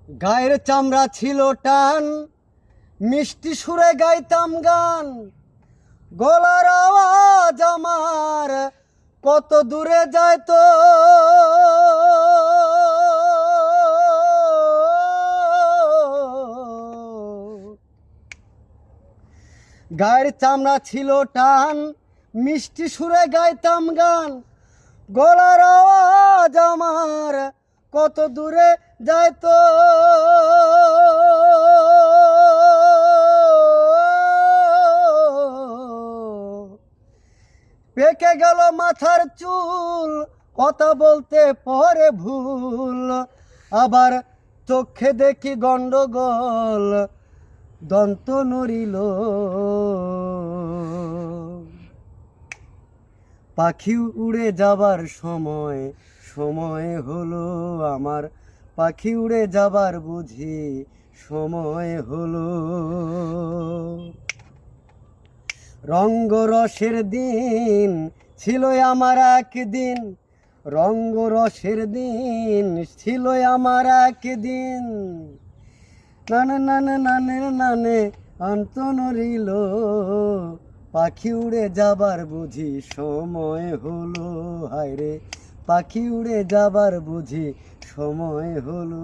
গায়ের চামড়া ছিল টান, মিষ্টি সুরে গাইতাম গান। গলার আওয়াজ আমার কত দূরে যায় তো। গায়ের চামড়া ছিল টান, মিষ্টি সুরে গাইতাম গান। গলার আওয়াজ আমার কত দূরে যায় তো। পেকে গেল মাথার চুল, কথা বলতে পরে ভুল। আবার চোখে দেখি গন্ডগোল, দন্ত নড়িল। পাখি উড়ে যাবার সময় সময় হলো আমার, পাখি উড়ে যাবার বুঝি সময় হলো। রঙ্গরসের দিন ছিল আমার একদিন, রঙ্গরসের দিন ছিল আমার একদিন। নানে নানে নানে নানে অন্ত নড়িল, পাখি উড়ে যাবার বুঝি সময় হলো। হায়রে পাখি উড়ে যাবার বুঝি সময় হলো।